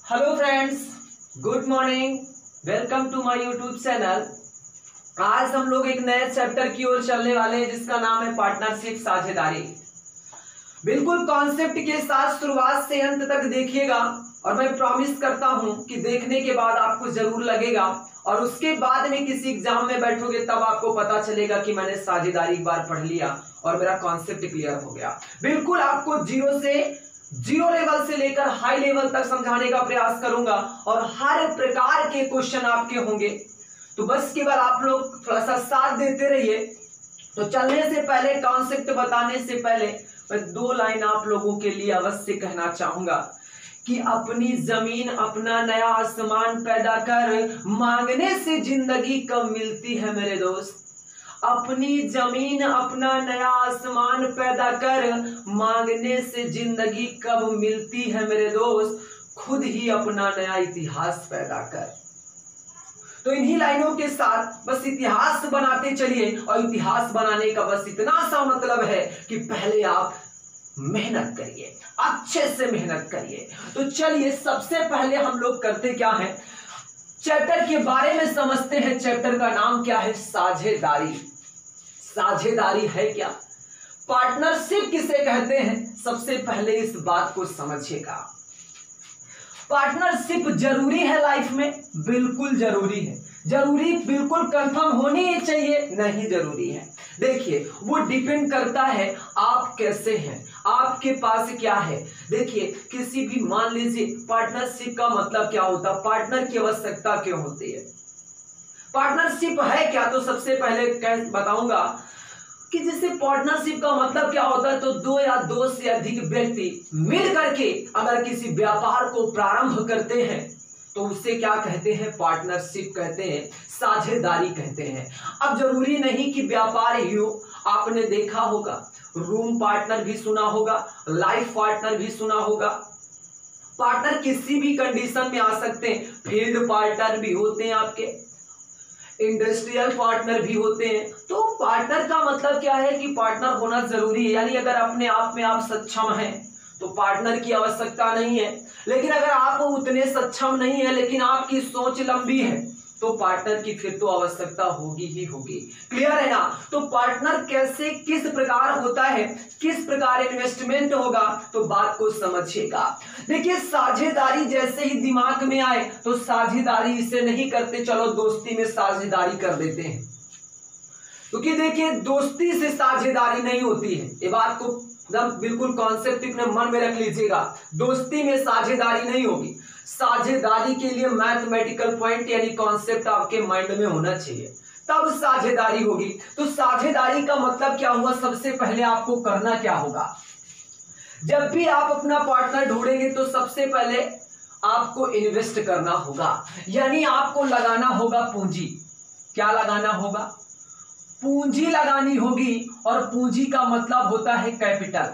Hello friends, good morning. Welcome to my YouTube channel. आज हम लोग एक नए चैप्टर की ओर चलने वाले हैं जिसका नाम है पार्टनरशिप, साझेदारी। बिल्कुल कॉन्सेप्ट के साथ शुरुआत से अंत तक देखिएगा और मैं प्रॉमिस करता हूं कि देखने के बाद आपको जरूर लगेगा और उसके बाद में किसी एग्जाम में बैठोगे तब आपको पता चलेगा कि मैंने साझेदारी एक बार पढ़ लिया और मेरा कॉन्सेप्ट क्लियर हो गया। बिल्कुल आपको जीरो लेवल से लेकर हाई लेवल तक समझाने का प्रयास करूंगा और हर प्रकार के क्वेश्चन आपके होंगे। तो बस केवल आप लोग थोड़ा सा साथ देते रहिए। तो चलने से पहले, कॉन्सेप्ट बताने से पहले मैं दो लाइन आप लोगों के लिए अवश्य कहना चाहूंगा कि अपनी जमीन अपना नया आसमान पैदा कर, मांगने से जिंदगी कब मिलती है मेरे दोस्त। अपनी जमीन अपना नया आसमान पैदा कर, मांगने से जिंदगी कब मिलती है मेरे दोस्त। खुद ही अपना नया इतिहास पैदा कर। तो इन्हीं लाइनों के साथ बस इतिहास बनाते चलिए और इतिहास बनाने का बस इतना सा मतलब है कि पहले आप मेहनत करिए, अच्छे से मेहनत करिए। तो चलिए सबसे पहले हम लोग करते क्या है, चैप्टर के बारे में समझते हैं। चैप्टर का नाम क्या है? साझेदारी। साझेदारी है क्या? पार्टनरशिप किसे कहते हैं? सबसे पहले इस बात को समझिएगा। पार्टनरशिप जरूरी है लाइफ में? बिल्कुल जरूरी है। जरूरी बिल्कुल कंफर्म होनी ही चाहिए? नहीं जरूरी है। देखिए वो डिपेंड करता है आप कैसे हैं, आपके पास क्या है। देखिए किसी भी, मान लीजिए पार्टनरशिप का मतलब क्या होता है, पार्टनर की आवश्यकता क्यों होती है, पार्टनरशिप है क्या, तो सबसे पहले बताऊंगा कि जैसे पार्टनरशिप का मतलब क्या होता है, तो दो या दो से अधिक व्यक्ति मिल करके अगर किसी व्यापार को प्रारंभ करते हैं तो उसे क्या कहते हैं? पार्टनरशिप कहते हैं, साझेदारी कहते हैं। अब जरूरी नहीं कि व्यापार ही हो, आपने देखा होगा रूम पार्टनर भी सुना होगा, लाइफ पार्टनर भी सुना होगा। पार्टनर किसी भी कंडीशन में आ सकते हैं। फील्ड पार्टनर भी होते हैं आपके, इंडस्ट्रियल पार्टनर भी होते हैं। तो पार्टनर का मतलब क्या है कि पार्टनर होना जरूरी है। यानी अगर अपने आप में आप सक्षम हैं तो पार्टनर की आवश्यकता नहीं है, लेकिन अगर आप उतने सक्षम नहीं है लेकिन आपकी सोच लंबी है तो पार्टनर की फिर तो आवश्यकता होगी ही होगी। क्लियर है ना? तो पार्टनर कैसे, किस प्रकार होता है, किस प्रकार इन्वेस्टमेंट होगा, तो बात को समझिएगा। देखिए साझेदारी जैसे ही दिमाग में आए तो साझेदारी इसे नहीं करते चलो दोस्ती में साझेदारी कर देते हैं, क्योंकि देखिए दोस्ती से साझेदारी नहीं होती है। ये बात को बिल्कुल कॉन्सेप्ट अपने मन में रख लीजिएगा। दोस्ती में साझेदारी नहीं होगी। साझेदारी के लिए मैथमेटिकल पॉइंट यानी कॉन्सेप्ट आपके माइंड में होना चाहिए, तब साझेदारी होगी। तो साझेदारी का मतलब क्या हुआ? सबसे पहले आपको करना क्या होगा, जब भी आप अपना पार्टनर ढूंढेंगे तो सबसे पहले आपको इन्वेस्ट करना होगा, यानी आपको लगाना होगा पूंजी। क्या लगाना होगा? पूंजी लगानी होगी। और पूंजी का मतलब होता है कैपिटल।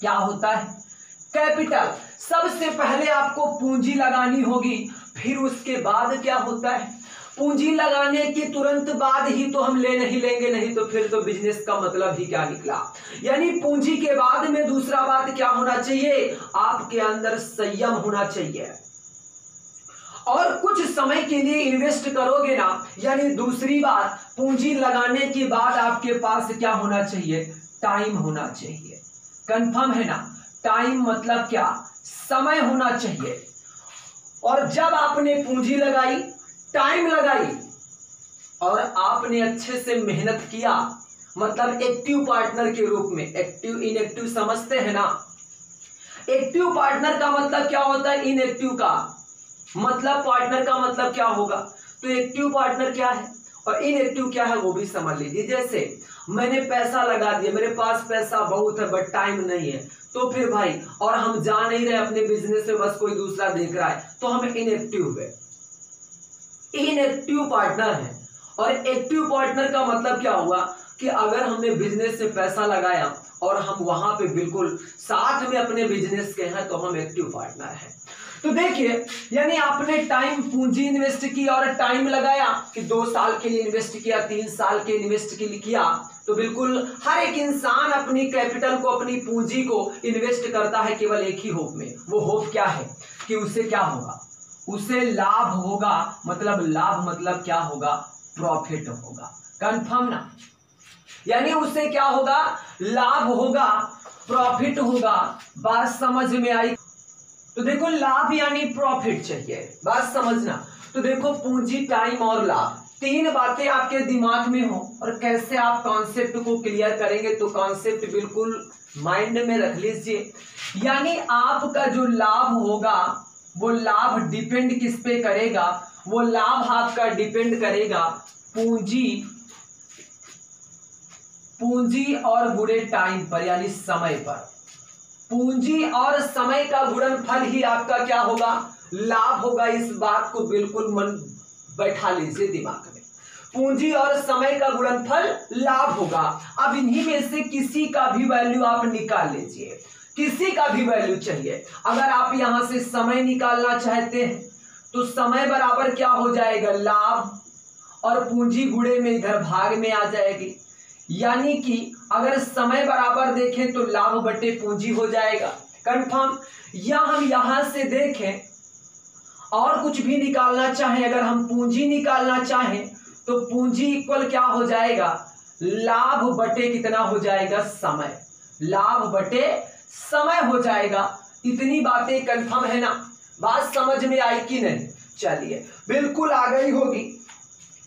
क्या होता है? कैपिटल। सबसे पहले आपको पूंजी लगानी होगी, फिर उसके बाद क्या होता है, पूंजी लगाने के तुरंत बाद ही तो हम ले नहीं लेंगे, नहीं तो फिर तो बिजनेस का मतलब ही क्या निकला। यानी पूंजी के बाद में दूसरा बात क्या होना चाहिए, आपके अंदर संयम होना चाहिए और कुछ समय के लिए इन्वेस्ट करोगे ना। यानी दूसरी बात, पूंजी लगाने के बाद आपके पास क्या होना चाहिए? टाइम होना चाहिए। कंफर्म है ना? टाइम मतलब क्या? समय होना चाहिए। और जब आपने पूंजी लगाई, टाइम लगाई और आपने अच्छे से मेहनत किया, मतलब एक्टिव पार्टनर के रूप में, एक्टिव इनएक्टिव समझते हैं ना। एक्टिव पार्टनर का मतलब क्या होता है, इनएक्टिव का मतलब पार्टनर का मतलब क्या होगा। तो एक्टिव पार्टनर क्या है और इनएक्टिव क्या है वो भी समझ लीजिए। जैसे मैंने पैसा लगा दिया, मेरे पास पैसा बहुत है बट टाइम नहीं है, तो फिर भाई और हम जा नहीं रहे अपने बिजनेस में, बस कोई दूसरा देख रहा है, तो हम इनएक्टिव हुए, इनएक्टिव पार्टनर है। और एक्टिव पार्टनर का मतलब क्या हुआ कि अगर हमने बिजनेस में पैसा लगाया और हम वहां पे बिल्कुल साथ में अपने बिजनेस के हैं तो हम एक्टिव पार्टनर हैं। तो देखिए, यानी आपने टाइम पूंजी इन्वेस्ट की और टाइम लगाया कि 2 साल के लिए इन्वेस्ट किया, 3 साल के इन्वेस्ट के लिए किया, तो बिल्कुल हर एक इंसान अपनी कैपिटल को, अपनी पूंजी को इन्वेस्ट करता है केवल एक ही होप में। वो होप क्या है कि उसे क्या होगा, उसे लाभ होगा। मतलब लाभ मतलब क्या होगा, प्रॉफिट होगा। कंफर्म ना, यानी उसे क्या होगा, लाभ होगा, प्रॉफिट होगा। बात समझ में आई? तो देखो, लाभ यानी प्रॉफिट चाहिए, बात समझना। तो देखो, पूंजी, टाइम और लाभ, 3 बातें आपके दिमाग में हो और कैसे आप कॉन्सेप्ट को क्लियर करेंगे, तो कॉन्सेप्ट बिल्कुल माइंड में रख लीजिए। यानी आपका जो लाभ होगा, वो लाभ डिपेंड किस पे करेगा, वो लाभ आपका डिपेंड करेगा पूंजी और बुरे टाइम पर, यानी समय पर। पूंजी और समय का गुणनफल ही आपका क्या होगा, लाभ होगा। इस बात को बिल्कुल मन बैठा लीजिए दिमाग में। पूंजी और समय का गुणनफल लाभ होगा। अब इन्हीं में से किसी का भी वैल्यू आप निकाल लीजिए, किसी का भी वैल्यू चाहिए। अगर आप यहां से समय निकालना चाहते हैं तो समय बराबर क्या हो जाएगा, लाभ, और पूंजी गुणे में इधर भाग में आ जाएगी। यानी कि अगर समय बराबर देखें तो लाभ बटे पूंजी हो जाएगा। कंफर्म? या हम यहां से देखें और कुछ भी निकालना चाहें, अगर हम पूंजी निकालना चाहें तो पूंजी इक्वल क्या हो जाएगा, लाभ बटे कितना हो जाएगा, समय। लाभ बटे समय हो जाएगा। इतनी बातें कंफर्म है ना? बात समझ में आई कि नहीं? चलिए, बिल्कुल आ गई होगी।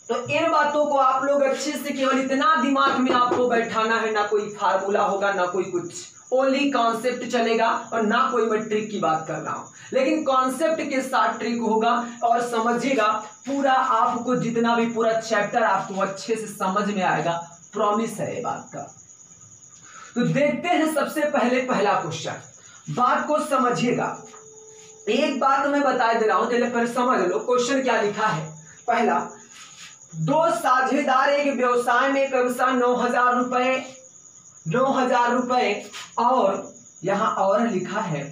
तो इन बातों को आप लोग अच्छे से, केवल इतना दिमाग में आपको बैठाना है, ना कोई फार्मूला होगा, ना कोई कुछ, ओनली कॉन्सेप्ट चलेगा, और ना कोई मैं ट्रिक की बात कर रहा हूं, लेकिन कॉन्सेप्ट के साथ ट्रिक होगा। और समझिएगा, पूरा आपको जितना भी पूरा चैप्टर आपको अच्छे से समझ में आएगा, प्रॉमिस है ये बात का। तो देखते हैं सबसे पहले पहला क्वेश्चन, बात को समझिएगा। एक बात मैं बता दे रहा हूं, चलिए फिर समझ लो क्वेश्चन क्या लिखा है। पहला, 2 साझेदार एक व्यवसाय में क्रमशः 9,000 रुपए और यहां और लिखा है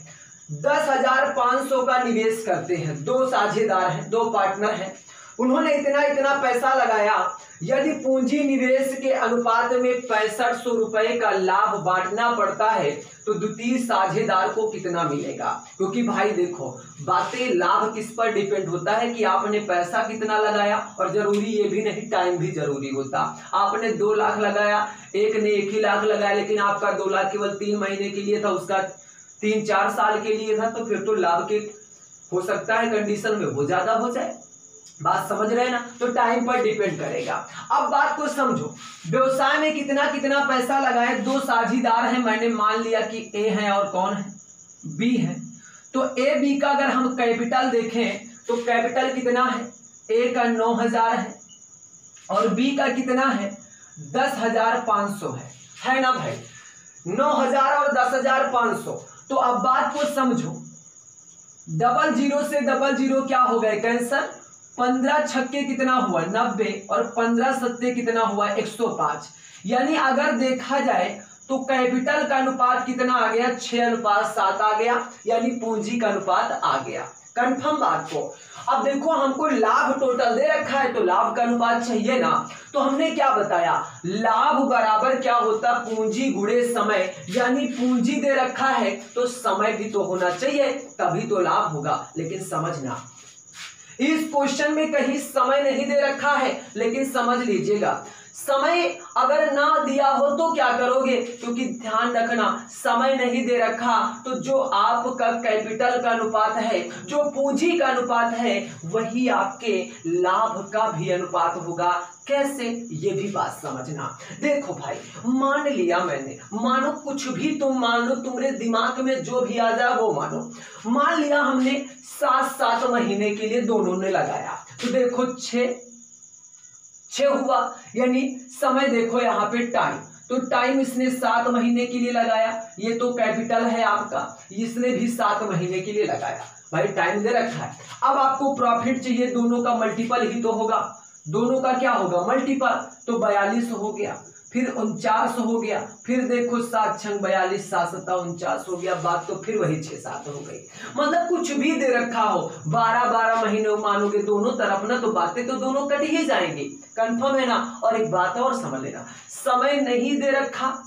10,500 का निवेश करते हैं। 2 साझेदार हैं, 2 पार्टनर हैं, उन्होंने इतना इतना पैसा लगाया। यदि पूंजी निवेश के अनुपात में 6500 रुपए का लाभ बांटना पड़ता है तो द्वितीय साझेदार को कितना मिलेगा? क्योंकि भाई देखो, बातें लाभ किस पर डिपेंड होता है कि आपने पैसा कितना लगाया, और जरूरी ये भी नहीं, टाइम भी जरूरी होता। आपने 2 लाख लगाया, एक ने 1 ही लाख लगाया, लेकिन आपका 2 लाख केवल 3 महीने के लिए था, उसका 3-4 साल के लिए था, तो फिर तो लाभ के हो सकता है कंडीशन में वो ज्यादा हो जाए। बात समझ रहे हैं ना? तो टाइम पर डिपेंड करेगा। अब बात को समझो, व्यवसाय में कितना कितना पैसा लगाए। 2 साझेदार हैं, मैंने मान लिया कि ए है और कौन है, बी है। तो ए बी का अगर हम कैपिटल देखें तो कैपिटल कितना है, ए का 9,000 है और बी का कितना है, 10,500 है ना भाई? 9,000 और 10,500। तो अब बात को समझो, 00 से 00 क्या हो गए, कैंसर। 15 छक्के कितना हुआ, 90, और 15 सत्ते कितना हुआ, 105। यानी अगर देखा जाए तो कैपिटल का अनुपात कितना आ गया, 6:7 आ गया, यानी पूंजी का अनुपात आ गया। कंफर्म बात को? अब देखो, हमको लाभ टोटल दे रखा है तो लाभ का अनुपात चाहिए ना। तो हमने क्या बताया, लाभ बराबर क्या होता, पूंजी गुणे समय। यानी पूंजी दे रखा है तो समय भी तो होना चाहिए, तभी तो लाभ होगा। लेकिन समझना, इस क्वेश्चन में कहीं समय नहीं दे रखा है, लेकिन समझ लीजिएगा, समय अगर ना दिया हो तो क्या करोगे? क्योंकि ध्यान रखना, समय नहीं दे रखा तो जो आपका कैपिटल का अनुपात है, जो पूंजी का अनुपात है, वही आपके लाभ का भी अनुपात होगा। कैसे, ये भी बात समझना। देखो भाई, मान लिया मैंने, मानो कुछ भी तुम मान लो, तुम्हारे दिमाग में जो भी आ जाए वो मानो। मान लिया हमने 7 महीने के लिए दोनों ने लगाया, तो देखो 6 हुआ। यानी समय देखो यहाँ पे टाइम, तो टाइम इसने 7 महीने के लिए लगाया, ये तो कैपिटल है आपका, इसने भी 7 महीने के लिए लगाया। भाई टाइम दे रखा है। अब आपको प्रॉफिट चाहिए, दोनों का मल्टीपल ही तो होगा, दोनों का क्या होगा, मल्टीपल, तो 42 हो गया। फिर 49 हो गया, फिर देखो 7 छंग 42, 7 सत्ता 49 हो गया, बात तो फिर वही 6-7 हो गई। मतलब कुछ भी दे रखा हो, 12-12 महीने मानोगे दोनों तरफ ना, तो बातें तो दोनों कट ही जाएंगी, कंफर्म है ना। और एक बात और समझ लेना, समय नहीं दे रखा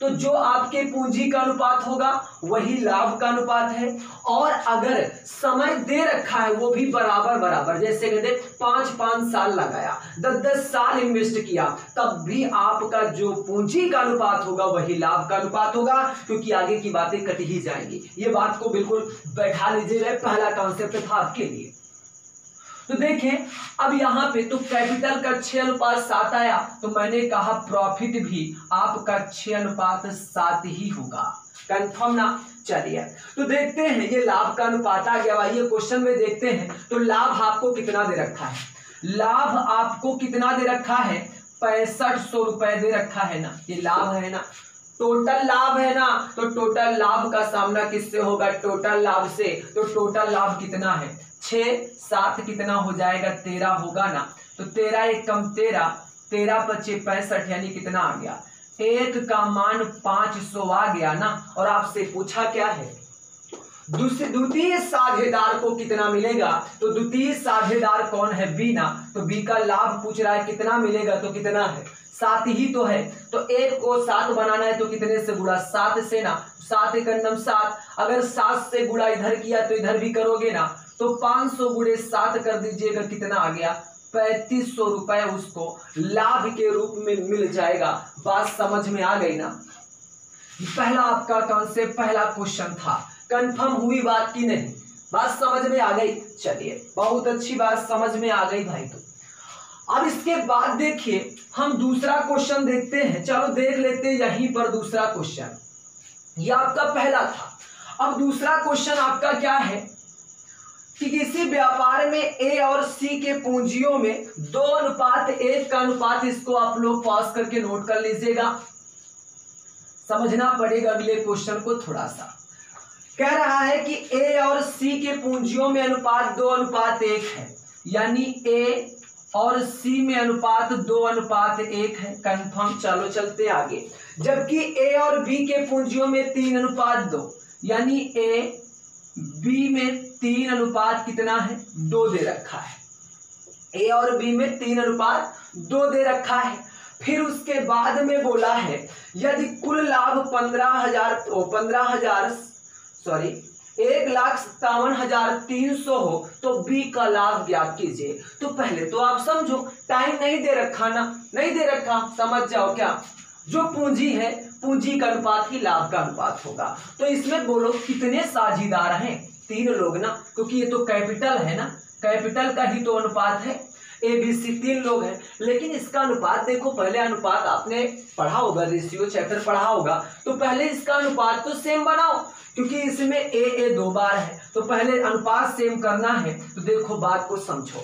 तो जो आपके पूंजी का अनुपात होगा वही लाभ का अनुपात है। और अगर समय दे रखा है वो भी बराबर बराबर, जैसे कहते 5-5 साल लगाया, 10-10 साल इन्वेस्ट किया, तब भी आपका जो पूंजी का अनुपात होगा वही लाभ का अनुपात होगा, क्योंकि आगे की बातें कट ही जाएंगी। ये बात को बिल्कुल बैठा लीजिएगा, पहला कॉन्सेप्ट था आपके लिए। तो देखें अब यहाँ पे तो कैपिटल का 6:7 आया, तो मैंने कहा प्रॉफिट भी आपका 6:7 ही होगा, कंफर्म ना। चलिए तो देखते हैं, ये लाभ का अनुपात आ गया, ये क्वेश्चन में देखते हैं। तो लाभ आपको कितना दे रखा है, लाभ आपको कितना दे रखा है, 6500 रुपए दे रखा है ना, ये लाभ है ना, टोटल लाभ है ना। तो टोटल लाभ का सामना किससे होगा, टोटल लाभ से। तो टोटल लाभ कितना है, 6-7 कितना हो जाएगा, 13 होगा ना। तो 13 एकम 13, 13×5 65, यानी कितना आ गया, 1 का मान 500 आ गया ना। और आपसे पूछा क्या है, द्वितीय साझेदार को कितना मिलेगा, तो द्वितीय साझेदार कौन है, बी ना। तो बी का लाभ पूछ रहा है कितना मिलेगा, तो कितना है, 7 ही तो है। तो 1 को 7 बनाना है तो कितने से गुणा, 7 से ना, 7 एकम 7। अगर 7 से गुणा इधर किया तो इधर भी करोगे ना, तो 500 गुणे 7 कर दीजिएगा, कितना आ गया, 3500 रुपए उसको लाभ के रूप में मिल जाएगा। बात समझ में आ गई ना। पहला आपका कॉन्सेप्ट, पहला क्वेश्चन था, कंफर्म हुई बात की नहीं, बात समझ में आ गई। चलिए बहुत अच्छी बात समझ में आ गई भाई। तो अब इसके बाद देखिए हम दूसरा क्वेश्चन देखते हैं, चलो देख लेते हैं यहीं पर दूसरा क्वेश्चन, ये आपका पहला था। अब दूसरा क्वेश्चन आपका क्या है कि किसी व्यापार में ए और सी के पूंजियों में 2:1 का अनुपात, इसको आप लोग पास करके नोट कर लीजिएगा, समझना पड़ेगा अगले क्वेश्चन को थोड़ा सा। कह रहा है कि ए और सी के पूंजियों में अनुपात 2:1 है, यानी ए और सी में अनुपात 2:1 है, कंफर्म। चलो चलते आगे। जबकि ए और बी के पूंजियों में 3:2, यानी ए बी में 3:2 कितना है, 2 दे रखा है। ए और बी में 3:2 दे रखा है। फिर उसके बाद में बोला है यदि कुल लाभ 1,57,300 हो तो बी का लाभ ज्ञात कीजिए। तो पहले तो आप समझो, टाइम नहीं दे रखा ना, नहीं दे रखा, समझ जाओ क्या, जो पूंजी है पूंजी का अनुपात ही लाभ का अनुपात होगा। तो इसमें बोलो कितने साझीदार हैं, 3 लोग ना, क्योंकि ये तो कैपिटल है ना, कैपिटल का ही तो अनुपात है। ए बी सी 3 लोग हैं, लेकिन इसका अनुपात देखो, पहले अनुपात आपने पढ़ा होगा, रेशियो चैप्टर पढ़ा होगा, तो पहले इसका अनुपात तो सेम बनाओ, क्योंकि इसमें ए 2 बार है, तो पहले अनुपात सेम करना है। तो देखो बात को समझो,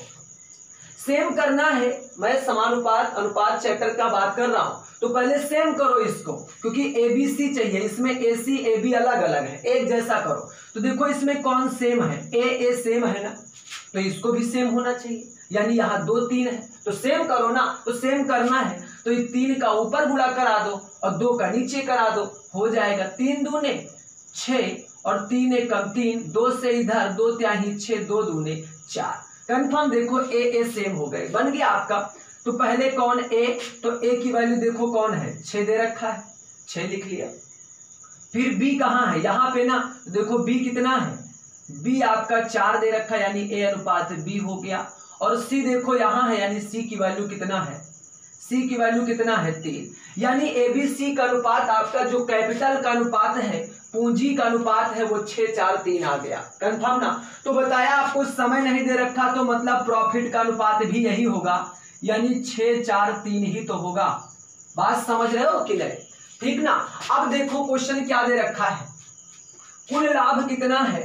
सेम करना है, मैं समानुपात अनुपात चैप्टर का बात कर रहा हूं, तो पहले सेम करो इसको, क्योंकि ए बी सी चाहिए, इसमें ए सी ए बी अलग अलग है, एक जैसा करो। तो देखो इसमें कौन सेम है, ए सेम है ना, तो इसको भी सेम होना चाहिए, यानी यहाँ 2 3 है, तो सेम करो ना। तो सेम करना है तो ये 3 का ऊपर गुणा करा दो और 2 का नीचे करा दो, हो जाएगा 3 दूने 6 और 3 एकम 3, 2 से इधर 2 त्याही 6, 2 दूने 4, कंफर्म। देखो ए सेम हो गए, बन गया आपका। तो पहले कौन ए, तो ए की वैल्यू देखो कौन है, 6 दे रखा है, 6 लिख लिया। फिर बी कहाँ है, यहाँ पे ना, देखो बी कितना है, बी आपका 4 दे रखा है, यानी ए अनुपात बी हो गया। और सी देखो यहाँ है, यानी सी की वैल्यू कितना है, सी की वैल्यू कितना है, 3, यानी ए बी सी का अनुपात आपका जो कैपिटल का अनुपात है, पूंजी का अनुपात है, वो 6 4 3 आ गया, कंफर्म ना। तो बताया आपको समय नहीं दे रखा, तो मतलब प्रॉफिट का अनुपात भी यही होगा, यानी 6 4 3 ही तो होगा। बात समझ रहे हो कि नहीं, ठीक ना। अब देखो क्वेश्चन क्या दे रखा है, कुल लाभ कितना है,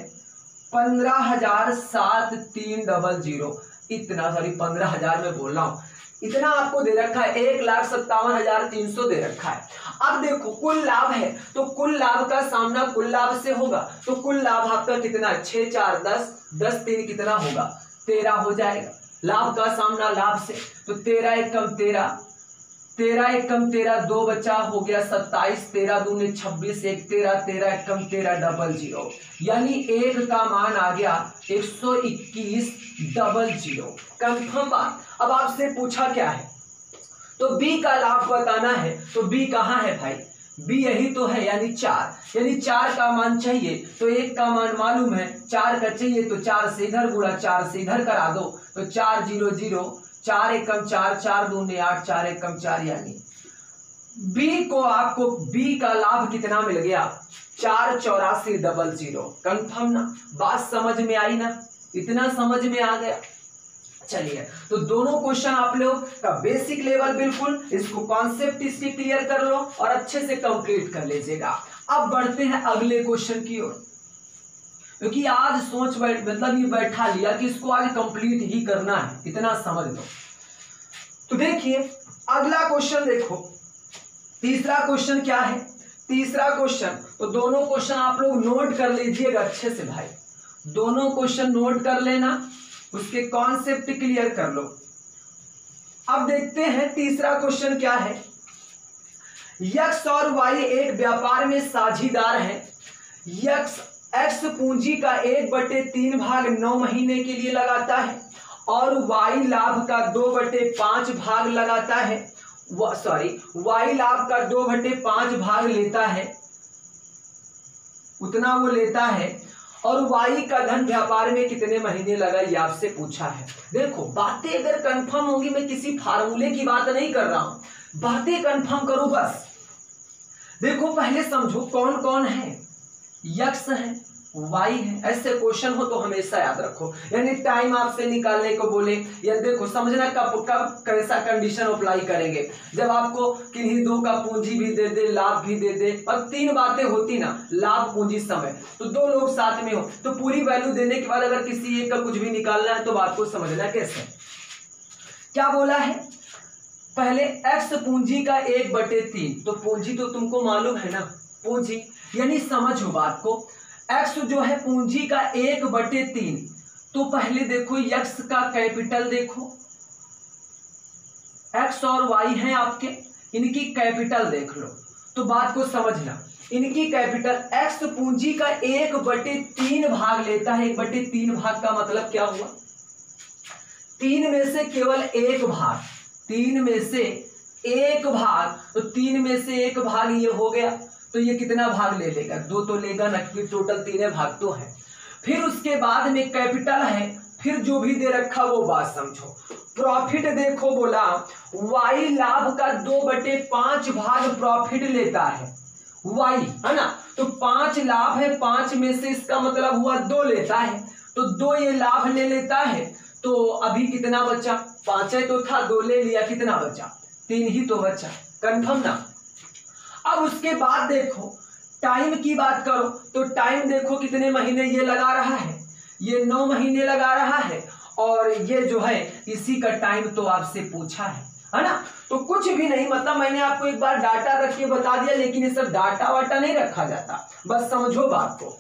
15,7300, इतना, सॉरी 15,000 में बोल रहा हूं, इतना आपको दे रखा है, 1,57,300 दे रखा है। अब देखो कुल लाभ है, तो कुल लाभ का सामना कुल लाभ से होगा, तो कुल लाभ आपका कितना है, 6 4 10, 10 3 कितना होगा, 13 हो जाएगा। लाभ का सामना लाभ से, तो 13 एकम 13, 13 एकम 13, 2 बचा, हो गया 27, 13 दूने 26, 1 13, 13 एकम 13 डबल 0, यानी 1 का मान आ गया 121 डबल 0। कंफर्म बात। अब आपसे पूछा क्या है, तो बी का लाभ बताना है, तो बी कहाँ है भाई, बी यही तो है, यानी 4, यानी 4 का मान चाहिए, तो 1 का मान मालूम है, 4 का चाहिए तो 4 से इधर गुणा, 4 से इधर करा दो, तो 4 0 0, 4 एकम 4, 4 दूने 8, 4 एकम 4, यानी बी को आपको बी का लाभ कितना मिल गया, 484 डबल 0। कंफर्म ना, बात समझ में आई ना, इतना समझ में आ गया। चलिए, तो दोनों क्वेश्चन आप लोग का बेसिक लेवल बिल्कुल, इसको कॉन्सेप्ट इसकी क्लियर कर लो और अच्छे से कंप्लीट कर लीजिएगा। अब बढ़ते हैं अगले क्वेश्चन की ओर, क्योंकि आज सोच मतलब ये बैठा लिया कि इसको आज कंप्लीट ही करना है, इतना समझ लो। तो देखिए अगला क्वेश्चन देखो, तीसरा क्वेश्चन क्या है, तीसरा क्वेश्चन, तो दोनों क्वेश्चन आप लोग नोट कर लीजिएगा अच्छे से भाई, दोनों क्वेश्चन नोट कर लेना, उसके कॉन्सेप्ट क्लियर कर लो। अब देखते हैं तीसरा क्वेश्चन क्या है। यक्स और वाई एक व्यापार में साझीदार हैं। यक्स एक्स पूंजी का 1/3 भाग 9 महीने के लिए लगाता है और वाई लाभ का 2/5 भाग लगाता है, वाई लाभ का 2/5 भाग लेता है, उतना वो लेता है, और वाई का धन व्यापार में कितने महीने लगा, ये आपसे पूछा है। देखो बातें अगर कंफर्म होगी, मैं किसी फार्मूले की बात नहीं कर रहा हूं, बातें कंफर्म करो बस। देखो पहले समझो कौन कौन है, यक्स है, वाई है, ऐसे क्वेश्चन हो तो हमेशा याद रखो, यानी टाइम आपसे निकालने को बोले, या देखो समझना कब कब कैसा कंडीशन अप्लाई करेंगे, जब आपको किन्हीं दो का पूंजी भी दे दे, लाभ भी दे दे, और 3 बातें होती ना, लाभ पूंजी समय, तो 2 लोग साथ में हो, तो पूरी वैल्यू देने के बाद अगर किसी एक का कुछ भी निकालना है तो बात को समझना कैसे। क्या बोला है, पहले एक्स पूंजी का 1/3, तो पूंजी तो तुमको मालूम है ना, पूंजी यानी समझो बात को, एक्स जो है पूंजी का 1/3, तो पहले देखो यक्स का कैपिटल देखो, एक्स और वाई हैं आपके, इनकी कैपिटल देख लो, तो बात को समझना, इनकी कैपिटल, एक्स पूंजी का 1/3 भाग लेता है, 1/3 भाग का मतलब क्या हुआ, 3 में से केवल 1 भाग, 3 में से 1 भाग, तो 3 में से 1 भाग ये हो गया, तो ये कितना भाग ले लेगा, 2 तो लेगा ना, कि टोटल 3 भाग तो है। फिर उसके बाद में कैपिटल है, फिर जो भी दे रखा वो बात समझो। प्रॉफिट देखो बोला, वाई लाभ का 2/5 भाग प्रॉफिट लेता है, वाई है ना, तो 5 लाभ है, 5 में से इसका मतलब हुआ 2 लेता है, तो 2 ये लाभ ले लेता है, तो अभी कितना बचा, 5 तो था, 2 ले लिया, कितना बचा, 3 ही तो बचा। कंफर्म ना। अब उसके बाद देखो टाइम की बात करो, तो टाइम देखो कितने महीने ये लगा रहा है, ये 9 महीने लगा रहा है, और ये जो है इसी का टाइम तो आपसे पूछा है ना, तो कुछ भी नहीं, मतलब मैंने आपको एक बार डाटा रख के बता दिया, लेकिन ये सब डाटा वाटा नहीं रखा जाता, बस समझो बात को।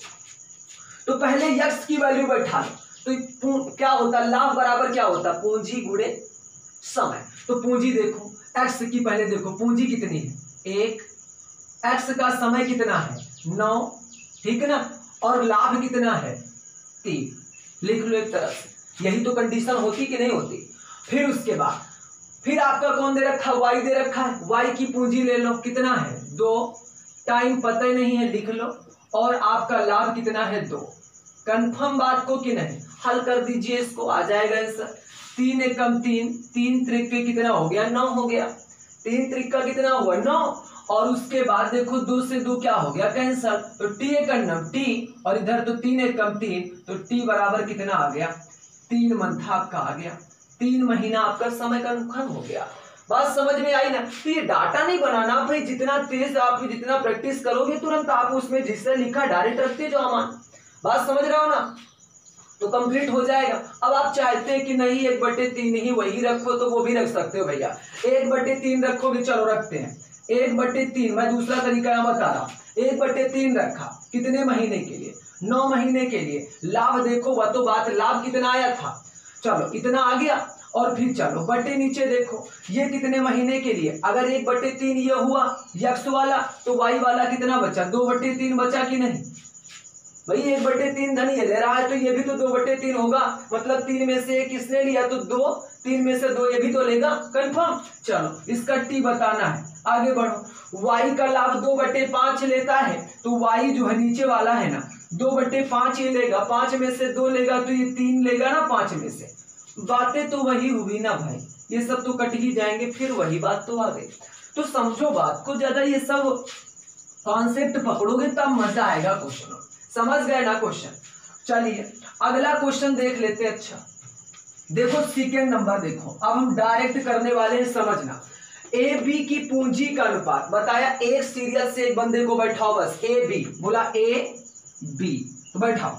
तो पहले यक्स की वैल्यू बैठा लो, तो क्या होता, लाभ बराबर क्या होता, पूंजी गुणे समय, तो पूंजी देखो, एक्स की पहले देखो पूंजी कितनी है 1, एक्स का समय कितना है 9, ठीक है ना, और लाभ कितना है 3, लिख लो एक तरफ से, यही तो कंडीशन होती कि नहीं होती। फिर उसके बाद फिर आपका कौन दे रखा है, वाई दे रखा है, वाई की पूंजी ले लो, कितना है 2, टाइम पता ही नहीं है लिख लो, और आपका लाभ कितना है 2। कंफर्म बात को कि नहीं, हल कर दीजिए इसको, आ जाएगा आंसर। 3 एकम 3, 3 त्रिक कितना हो गया 9 हो गया, 3 त्रिक का कितना हुआ 9, और उसके बाद देखो 2 से 2 क्या हो गया कैंसल, तो टी एकम टी, और इधर तो 3 एकम 3, तो टी बराबर कितना आ गया 3 मंथ आपका आ गया, 3 महीना आपका समय कंफर्म हो गया। बात समझ में आई ना। तो ये डाटा नहीं बनाना भाई, जितना तेज आप जितना प्रैक्टिस करोगे तुरंत आप उसमें जिससे लिखा डायरेक्ट रखते जाओ मान। बात समझ रहे हो ना, तो कंप्लीट हो जाएगा। अब आप चाहते हैं कि नहीं 1/3 ही वही रखो, तो वो भी रख सकते हो भैया, 1/3 रखोगे, चलो रखते हैं 1/3। मैं दूसरा तरीका यहाँ बता रहा हूँ, 1/3 रखा कितने महीने के लिए 9 महीने के लिए। लाभ देखो वह तो बात, लाभ कितना आया था, चलो इतना आ गया। और फिर चलो बटे नीचे देखो, ये कितने महीने के लिए, अगर 1/3 ये हुआ यक्स वाला, तो वाई वाला कितना बचा, 2/3 बचा कि नहीं भाई, 1/3 धन ये ले रहा है तो ये भी तो 2/3 होगा, मतलब 3 में से 1 किसने लिया तो 2, 3 में से 2 ये भी तो लेगा, कंफर्म। चलो इसका टी बताना है, आगे बढ़ो। वाई का लाभ 2/5 लेता है, तो वाई जो है नीचे वाला है ना 2/5 ये लेगा, 5 में से 2 लेगा तो ये 3 लेगा ना 5 में से। बातें तो वही हुई ना भाई, ये सब तो कट ही जाएंगे, फिर वही बात तो आ गई। तो समझो बात को, ज्यादा ये सब कॉन्सेप्ट पकड़ोगे तब मजा आएगा क्वेश्चन, समझ गए ना क्वेश्चन। चलिए अगला क्वेश्चन देख लेते हैं। अच्छा देखो सेकंड नंबर देखो, अब हम डायरेक्ट करने वाले हैं, समझना। ए बी की पूंजी का अनुपात बताया, एक सीरियल से एक बंदे को बैठाओ, बस ए बी बोला, ए बी तो बैठाओ।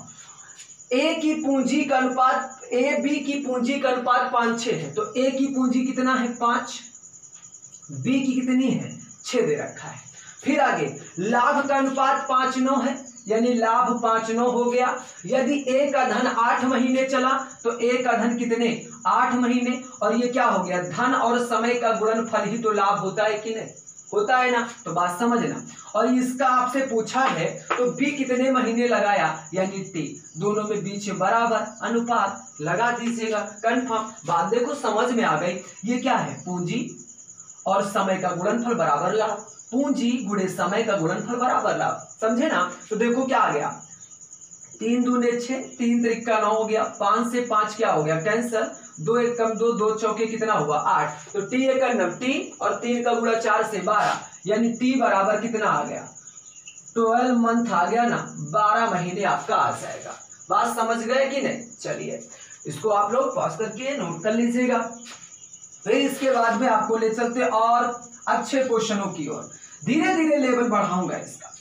ए की पूंजी का अनुपात, ए बी की पूंजी का अनुपात 5:6 है, तो ए की पूंजी कितना है 5, बी की कितनी है 6 दे रखा है। फिर आगे लाभ का अनुपात 5:9 है, यानी लाभ 5:9 हो गया। यदि ए का धन 8 महीने चला तो ए का धन कितने 8 महीने, और ये क्या हो गया, धन और समय का गुणनफल ही तो लाभ होता है कि नहीं, होता है ना, तो बात समझना। और इसका आपसे पूछा है तो बी कितने महीने लगाया, यानी टी, दोनों में बीच बराबर अनुपात लगा दीजिएगा, कंफर्म। बात देखो समझ में आ गई, ये क्या है, पूंजी और समय का गुणनफल बराबर लाभ, पूंजी गुणे समय का गुणनफल बराबर लाभ, समझे ना। तो देखो क्या आ गया, 3 दूने 6, 3 त्रिका 9 हो गया, 5 से 5 क्या हो गया कैंसल, 2 एक कम 2, 2 चौके कितना हुआ 8, तो टी एक नम टी और 3 का गुणा 4 से 12, यानी टी बराबर कितना आ गया 12 मंथ आ गया ना, 12 महीने आपका आ जाएगा। बात समझ गए कि नहीं। चलिए इसको आप लोग पॉज करके नोट कर लीजिएगा, फिर इसके बाद में आपको ले चलते और अच्छे क्वेश्चनों की ओर, धीरे धीरे लेवल बढ़ाऊंगा इसका,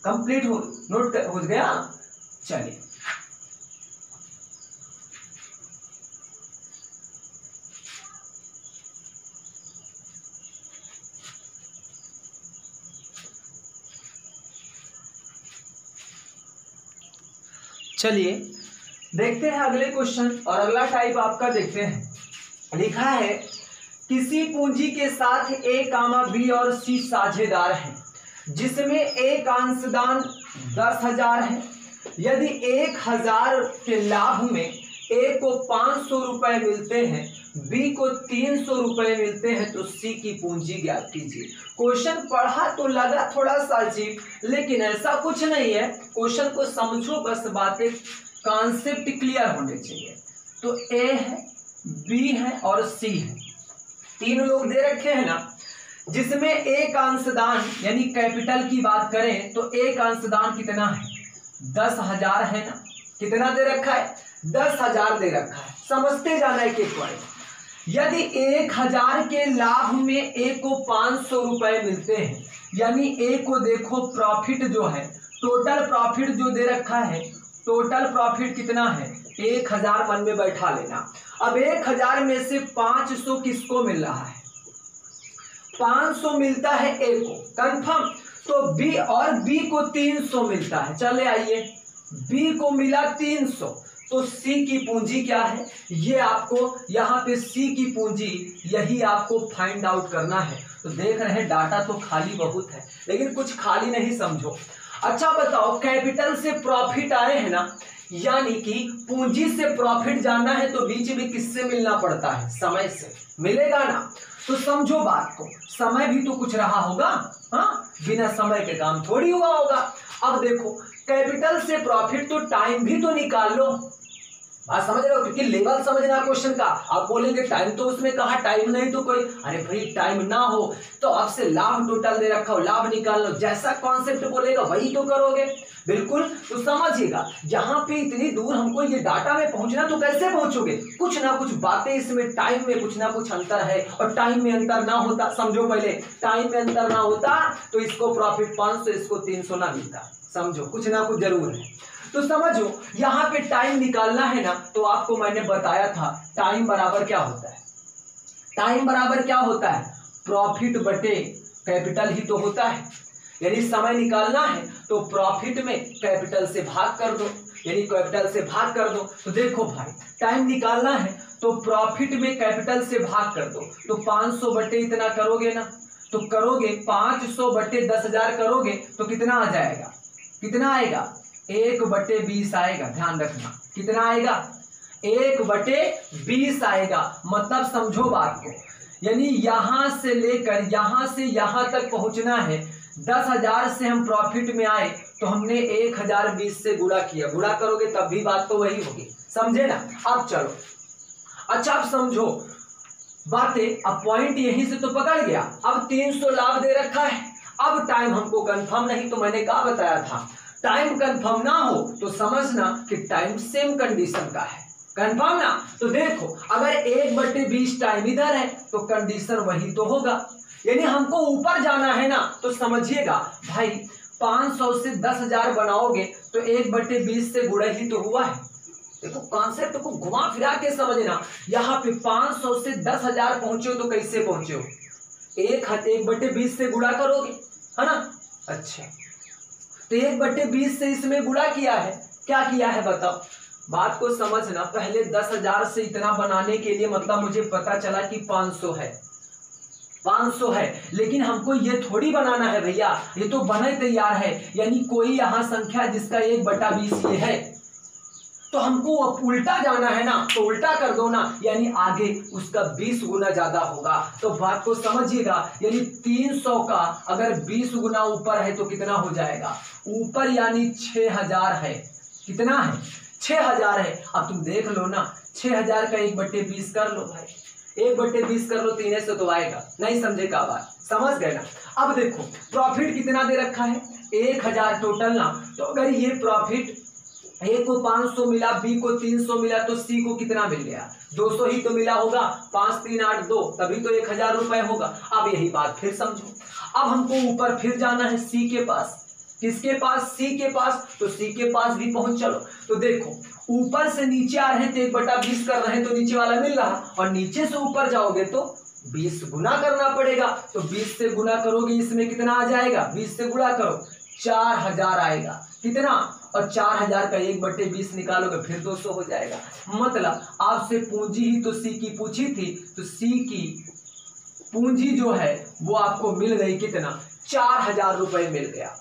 कंप्लीट हो नोट हो गया। चलिए चलिए देखते हैं अगले क्वेश्चन, और अगला टाइप आपका देखते हैं। लिखा है किसी पूंजी के साथ ए कामा बी और सी साझेदार हैं, जिसमें ए का अंशदान 10,000 है। यदि 1,000 के लाभ में ए को 500 रुपए मिलते हैं, बी को 300 रुपए मिलते हैं, तो सी की पूंजी ज्ञात कीजिए। क्वेश्चन पढ़ा तो लगा थोड़ा सा अजीब, लेकिन ऐसा कुछ नहीं है, क्वेश्चन को समझो बस, बातें कॉन्सेप्ट क्लियर होने चाहिए। तो ए है, बी है और सी है, तीन लोग दे रखे हैं ना, जिसमें ए का अंशदान यानी कैपिटल की बात करें तो ए का अंशदान कितना है 10,000 है ना, कितना दे रखा है 10,000 दे रखा है, समझते जाना है एक पॉइंट। यदि 1,000 के लाभ में ए को 500 रुपए मिलते हैं, यानी ए को देखो प्रॉफिट जो है, टोटल प्रॉफिट जो दे रखा है, टोटल प्रॉफिट कितना है 1,000 मन में बैठा लेना। अब 1,000 में से 500 किसको मिल रहा है, 500 मिलता है ए को, कंफर्म। तो बी और बी को 300 मिलता है, चले आइए, बी को मिला 300, तो सी की पूंजी क्या है, ये आपको यहाँ पे सी की पूंजी यही आपको फाइंड आउट करना है। तो देख रहे हैं डाटा तो खाली बहुत है, लेकिन कुछ खाली नहीं समझो। अच्छा बताओ, कैपिटल से प्रॉफिट आए हैं ना, यानी कि पूंजी से प्रॉफिट जानना है तो बीच में किससे मिलना पड़ता है, समय से मिलेगा ना। तो समझो बात को, समय भी तो कुछ रहा होगा, हाँ, बिना समय के काम थोड़ी हुआ होगा। अब देखो कैपिटल से प्रॉफिट, तो टाइम भी तो निकाल लो, बात समझ रहे हो, क्योंकि लेवल समझना क्वेश्चन का। आप बोलेंगे टाइम तो उसमें कहा, टाइम नहीं तो कोई, अरे भाई टाइम ना हो तो आपसे लाभ टोटल दे रखा हो, लाभ निकाल लो, जैसा कॉन्सेप्ट बोलेगा वही तो करोगे, बिल्कुल। तो समझिएगा, यहाँ पे इतनी दूर हमको ये डाटा में पहुंचना, तो कैसे पहुंचोगे, कुछ ना कुछ बातें इसमें टाइम में कुछ ना कुछ अंतर है, और टाइम में अंतर ना होता, समझो पहले, टाइम में अंतर ना होता तो इसको प्रॉफिट 500, इसको 300 ना मिलता, समझो कुछ ना कुछ जरूर है। तो समझो यहाँ पे टाइम निकालना है ना, तो आपको मैंने बताया था टाइम बराबर क्या होता है, टाइम बराबर क्या होता है, प्रॉफिट बटे कैपिटल ही तो होता है। यानी समय निकालना है तो प्रॉफिट में कैपिटल से भाग कर दो, यानी कैपिटल से भाग कर दो। तो देखो भाई टाइम निकालना है तो प्रॉफिट में कैपिटल से भाग कर दो, तो 500 बटे इतना करोगे ना, तो करोगे 500 बटे 10,000 करोगे तो कितना आ जाएगा, कितना आएगा 1/20 आएगा। ध्यान रखना कितना आएगा 1/20 आएगा। मतलब समझो बात को, यानी यहां से लेकर यहां से यहां तक पहुंचना है। 10,000 से हम प्रॉफिट में आए तो हमने 1020 से गुणा किया, गुणा करोगे तब भी बात तो वही होगी, समझे ना। अब चलो अच्छा अब समझो बातें, अब पॉइंट यहीं से तो पकड़ गया। अब 300 लाभ दे रखा है, अब टाइम हमको कंफर्म नहीं, तो मैंने क्या बताया था टाइम कंफर्म ना हो तो समझना कि टाइम सेम कंडीशन का है, कंफर्म ना। तो देखो अगर 1/20 टाइम इधर है तो कंडीशन वही तो होगा, यानी हमको ऊपर जाना है ना। तो समझिएगा भाई 500 से 10,000 बनाओगे तो 1/20 से गुणा ही तो हुआ है। देखो कॉन्सेप्ट को घुमा फिरा के समझना, यहाँ पे 500 से 10,000 पहुंचे हो तो कैसे पहुंचे हो, 1/20 से गुणा करोगे है ना। अच्छा तो 1/20 से इसमें गुणा किया है, क्या किया है बताओ, बात को समझना। पहले 10,000 से इतना बनाने के लिए मतलब मुझे पता चला कि 500 है, 500 है, लेकिन हमको ये थोड़ी बनाना है भैया, ये तो बने तैयार है, यानी कोई यहाँ संख्या जिसका 1/20 ये है, तो हमको अब उल्टा जाना है ना, तो उल्टा कर दो ना, यानी आगे उसका 20 गुना ज्यादा होगा। तो बात को समझिएगा, यानी 300 का अगर 20 गुना ऊपर है तो कितना हो जाएगा, ऊपर यानी 6,000 है, कितना है 6,000 है। अब तुम देख लो ना 6,000 का 1/20 कर लो भाई, 1/20 कर लो, 3 से तो आएगा नहीं, समझे का बात, समझ गए ना। अब देखो प्रॉफिट कितना दे रखा है 1,000 टोटल ना, तो अगर ये प्रॉफिट ए को 500 मिला, बी को 300 मिला, तो सी को कितना मिल गया 200 ही तो मिला होगा, 5 3 8 2, तभी तो 1,000 रुपए होगा। अब यही बात फिर समझो, अब हमको ऊपर फिर जाना है सी के पास, किसके पास सी के पास, तो सी के पास भी पहुंच चलो। तो देखो ऊपर से नीचे आ रहे हैं तो 1/20 कर रहे हैं तो नीचे वाला मिल रहा, और नीचे से ऊपर जाओगे तो 20 गुना करना पड़ेगा, तो 20 से गुना करोगे इसमें कितना आ जाएगा, 20 से गुणा करो 4,000 आएगा, कितना, और 4,000 का 1/20 निकालोगे फिर 200 हो जाएगा। मतलब आपसे पूंजी ही तो सी की पूछी थी, तो सी की पूंजी जो है वो आपको मिल गई कितना, 4,000 रुपए मिल गया।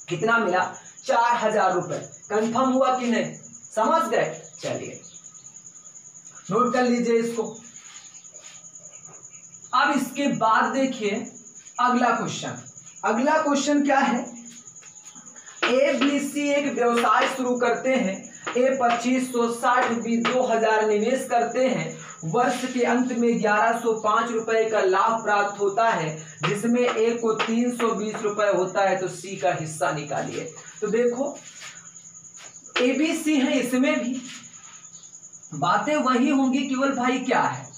कितना मिला 4,000 रुपए। कंफर्म हुआ कि नहीं, समझ गए। चलिए नोट कर लीजिए इसको। अब इसके बाद देखिए अगला क्वेश्चन, अगला क्वेश्चन क्या है, ए बी सी एक व्यवसाय शुरू करते हैं, ए 2560, बी 2,000 निवेश करते हैं, वर्ष के अंत में 1,105 रुपए का लाभ प्राप्त होता है, जिसमें ए को 320 रुपए होता है, तो सी का हिस्सा निकालिए। तो देखो ए बी सी है, इसमें भी बातें वही होंगी, केवल भाई क्या है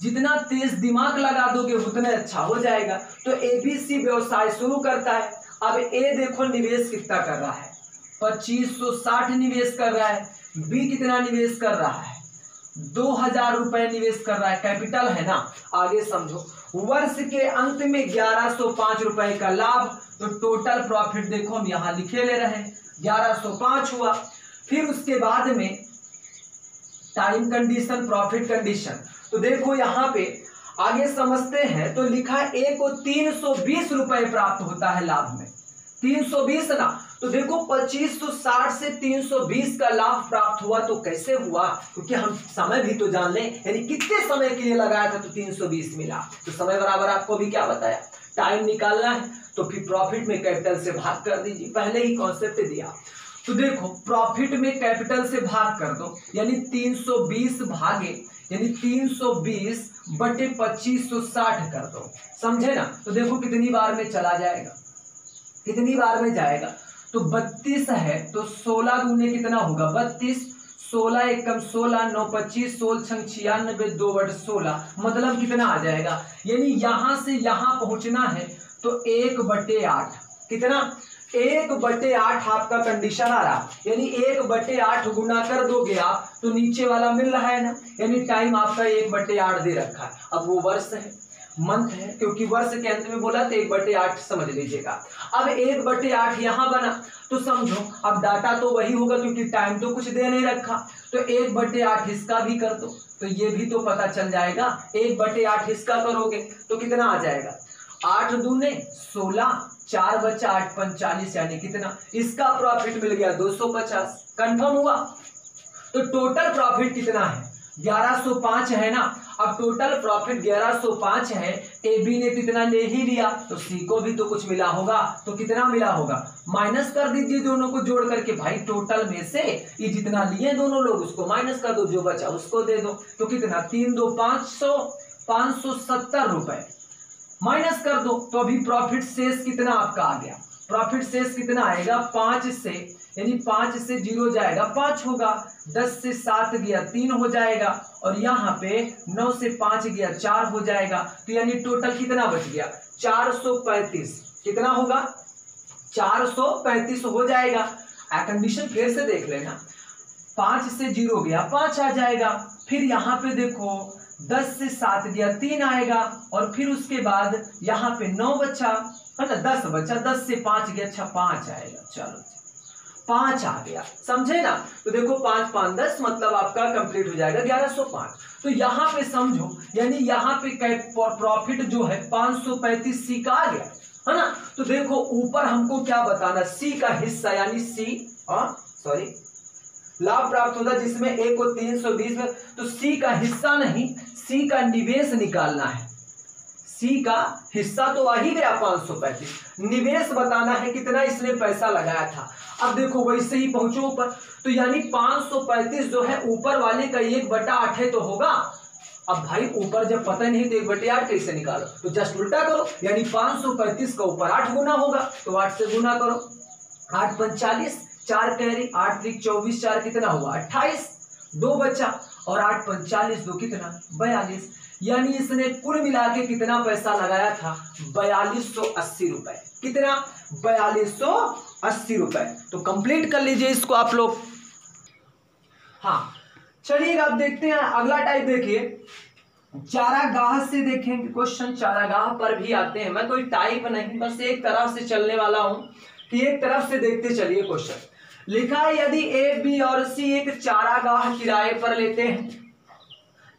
जितना तेज दिमाग लगा दोगे उतना अच्छा हो जाएगा। तो ए बी सी व्यवसाय शुरू करता है। अब ए देखो निवेश कितना कर रहा है, 2560 निवेश कर रहा है, बी कितना निवेश कर रहा है 2,000 रुपए निवेश कर रहा है, कैपिटल है ना। आगे समझो, वर्ष के अंत में 1,105 रुपए का लाभ, तो टोटल प्रॉफिट देखो हम यहां लिखे ले रहे हैं 1,105 हुआ। फिर उसके बाद में टाइम कंडीशन, प्रॉफिट कंडीशन, तो देखो यहाँ पे आगे समझते हैं, तो लिखा है ए को 320 रुपए प्राप्त होता है लाभ में, 320 ना, तो देखो 2560 से 320 का लाभ प्राप्त हुआ, तो कैसे हुआ, क्योंकि हम समय भी तो जान लें, यानी कितने समय के लिए लगाया था तो 320 मिला, तो समय बराबर आपको भी क्या बताया टाइम निकालना है, तो फिर प्रॉफिट में कैपिटल से भाग कर दीजिए, पहले ही कॉन्सेप्ट दिया। तो देखो प्रॉफिट में कैपिटल से भाग कर दो, यानी 320 भागे, यानी 320 बटे 2560 कर दो, समझे ना। तो देखो कितनी बार में चला जाएगा, कितनी बार में जाएगा, तो 32 है, तो 16 दूने कितना होगा 32, 16 एकम 16, 9 25, 16 छंग 96, 2/16, मतलब कितना आ जाएगा, यानी यहां से यहां पहुंचना है तो 1/8, कितना 1/8 आपका कंडीशन आ रहा, यानी 1/8 गुना कर दोगे आप तो नीचे वाला मिल रहा है ना, यानी टाइम आपका 1/8 दे रखा है। अब वो वर्ष है, मंथ है, क्योंकि वर्ष के अंत में बोला तो 1/8 समझ लीजिएगा। अब 1/8 यहां बना तो समझो अब डाटा तो वही होगा क्योंकि टाइम तो कुछ दे नहीं रखा, तो 1/8 इसका भी कर दो तो ये भी तो पता चल जाएगा। 1/8 इसका करोगे तो कितना आ जाएगा, 8 दूने 16, 4 बचा 8 पंच 40, यानी कितना इसका प्रॉफिट मिल गया 250। कंफर्म हुआ। तो टोटल प्रॉफिट कितना है 1105 है ना। अब टोटल प्रॉफिट 1105 है, ए बी ने कितना ले ही लिया तो सी को भी तो कुछ मिला होगा, तो कितना मिला होगा माइनस कर दीजिए दोनों को जोड़ करके। भाई टोटल में से ये जितना लिए दोनों लोग उसको माइनस कर दो, जो बचा उसको दे दो, तो कितना 3 2 500, 570 रुपए माइनस कर दो। तो अभी प्रॉफिट शेष कितना आपका आ गया, प्रॉफिट शेष कितना आएगा 5 से, यानी 5 से 0 जाएगा 5 होगा, 10 से 7 गया 3 हो जाएगा, और यहाँ पे 9 से 5 गया 4 हो जाएगा। तो यानी टोटल कितना बच गया 435। कितना होगा 435 हो जाएगा। कंडीशन फिर से देख लेना, 5 से 0 गया 5 आ जाएगा, फिर यहाँ पे देखो 10 से 7 गया 3 आएगा, और फिर उसके बाद यहाँ पे 9 बचा है ना, 10 बचा, 10 से 5 गया, अच्छा 5 आएगा, चलो 5 आ गया, समझे ना। तो देखो 5 5 10 मतलब आपका कंप्लीट हो जाएगा 1105। तो यहाँ पे समझो यानी यहाँ पे प्रॉफिट जो है 535 सी का आ गया है ना। तो देखो ऊपर हमको क्या बताना, सी का हिस्सा यानी सी सॉरी लाभ प्राप्त होता जिसमें ए को 320 में, तो सी का हिस्सा नहीं, सी का निवेश निकालना है। सी का हिस्सा तो आ ही गया 535, निवेश बताना है कितना इसने पैसा लगाया था। अब देखो वैसे ही पहुंचो ऊपर, तो यानी 535 जो है ऊपर वाले का 1/8 है तो होगा। अब भाई ऊपर जब पता नहीं तो 1/8 कैसे निकालो, तो जस्ट उल्टा करो, यानी 535 का ऊपर 8 गुना होगा, तो 8 से गुना करो, 8 पंच 40, 4 कैरी, 8 त्रिक 24, 4 कितना हुआ 28, 2 बचा, और 8 पंच 40, 2 कितना 42, यानी इसने कुल मिला के कितना पैसा लगाया था 4280 रुपए। कितना 4280 रुपए। तो कंप्लीट कर लीजिए इसको आप लोग। हाँ चलिए अब देखते हैं अगला टाइप। देखिए चारागाह से देखेंगे क्वेश्चन, चारागाह पर भी आते हैं, मैं कोई टाइप नहीं बस एक तरफ से चलने वाला हूं कि एक तरफ से देखते चलिए। क्वेश्चन लिखा है यदि ए बी और सी एक चारागाह किराए पर लेते हैं,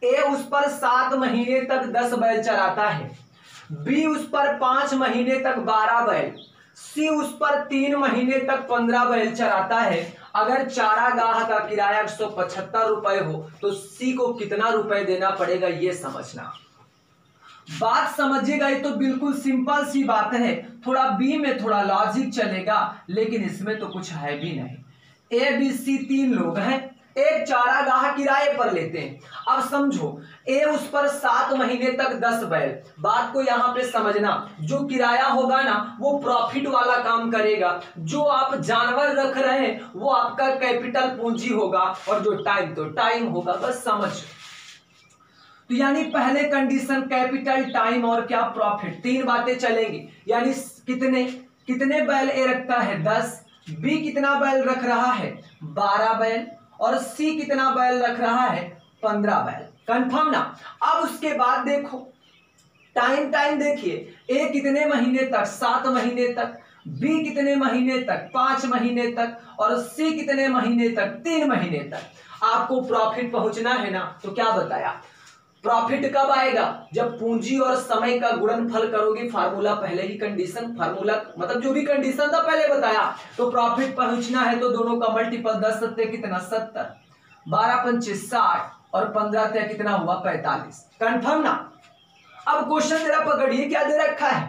ए उस पर 7 महीने तक 10 बैल चराता है, बी उस पर 5 महीने तक 12 बैल, सी उस पर 3 महीने तक 15 बैल चराता है। अगर चारागाह का किराया 175 रुपए हो तो सी को कितना रुपए देना पड़ेगा, ये समझना। बात समझिएगा, ये तो बिल्कुल सिंपल सी बात है, थोड़ा बी में थोड़ा लॉजिक चलेगा लेकिन इसमें तो कुछ है भी नहीं। ए बी सी 3 लोग हैं, एक चारागाह किराए पर लेते हैं। अब समझो ए उस पर 7 महीने तक 10 बैल, बात को यहां पे समझना, जो किराया होगा ना वो प्रॉफिट वाला काम करेगा, जो आप जानवर रख रहे हैं वो आपका कैपिटल पूंजी होगा, और जो टाइम तो टाइम होगा, बस समझ। तो यानी पहले कंडीशन कैपिटल, टाइम और क्या प्रॉफिट, 3 बातें चलेंगी। यानी कितने बैल ए रखता है 10, बी कितना बैल रख रहा है 12 बैल, और सी कितना बैल रख रहा है 15 बैल। कंफर्म ना। अब उसके बाद देखो टाइम देखिए, ए कितने महीने तक 7 महीने तक, बी कितने महीने तक 5 महीने तक, और सी कितने महीने तक 3 महीने तक। आपको प्रॉफिट पहुंचना है ना, तो क्या बताया प्रॉफिट कब आएगा, जब पूंजी और समय का गुणनफल करोगे। फार्मूला पहले ही कंडीशन, फार्मूला मतलब जो भी कंडीशन था पहले बताया। तो प्रॉफिट पहुंचना है तो दोनों का मल्टीपल 10 सत्ते कितना 70, 12 पंचे 60, और 15 ते कितना हुआ 45। कंफर्म ना। अब क्वेश्चन जरा पकड़िए, क्या दे रखा है,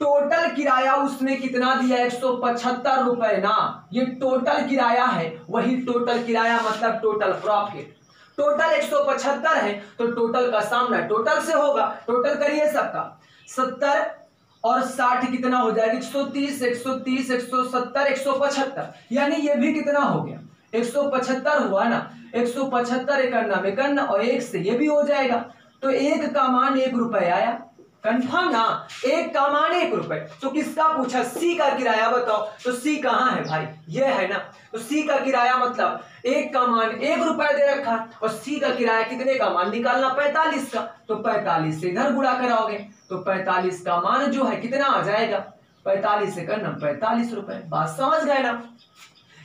टोटल किराया उसने कितना दिया 175 रुपए ना, ये टोटल किराया है, वही टोटल किराया मतलब टोटल प्रॉफिट। टोटल 175 है तो टोटल का सामना टोटल से होगा, टोटल करिए सबका, 70 और 60 कितना हो जाएगा 130, 130, 170, 175, यानी ये भी कितना हो गया 175 हुआ ना। 175 एक अन्ना में करना, और 1 से ये भी हो जाएगा, तो 1 का मान 1 रुपए आया। कंफर्म ना, एक का मान 1 रुपए। तो किसका पूछा, सी का किराया बताओ, तो सी कहाँ है भाई, ये है ना। तो सी का किराया मतलब एक का मान 1 रुपए दे रखा और सी का किराया कितने का मान निकालना, 45 का। तो 45 से इधर गुणा कराओगे तो 45 का मान जो है कितना आ जाएगा, 45 से करना 45 रुपए। बात समझ गए ना।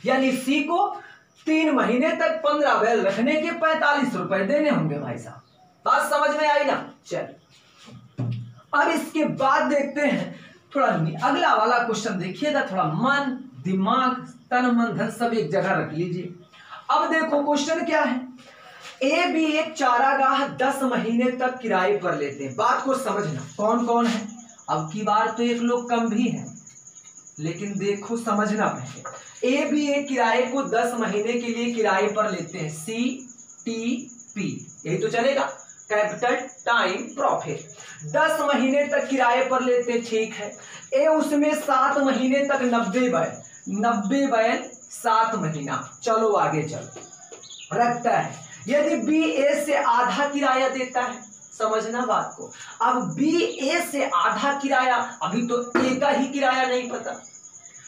यानी सी को 3 महीने तक 15 बैल रखने के 45 रुपए देने होंगे भाई साहब। बात समझ में आई ना। चल अब इसके बाद देखते हैं थोड़ा अगला वाला क्वेश्चन, देखिएगा थोड़ा मन दिमाग तन मन धन सब एक जगह रख लीजिए। अब देखो क्वेश्चन क्या है, ए बी एक चारागाह 10 महीने तक किराए पर लेते हैं। बात को समझना कौन कौन है। अब की बार तो एक लोग कम भी है, लेकिन देखो समझना पहले। ए बी एक किराए को 10 महीने के लिए किराए पर लेते हैं, सी टी पी, यही तो चलेगा, कैपिटल टाइम प्रॉफिट। 10 महीने तक किराए पर लेते, ठीक है। ए उसमें 7 महीने तक 90 बैल 7 महीना। चलो आगे चलो, रखता है। यदि बी ए से आधा किराया देता है, समझना बात को। अब बी ए से आधा किराया, अभी तो ए का ही किराया नहीं पता,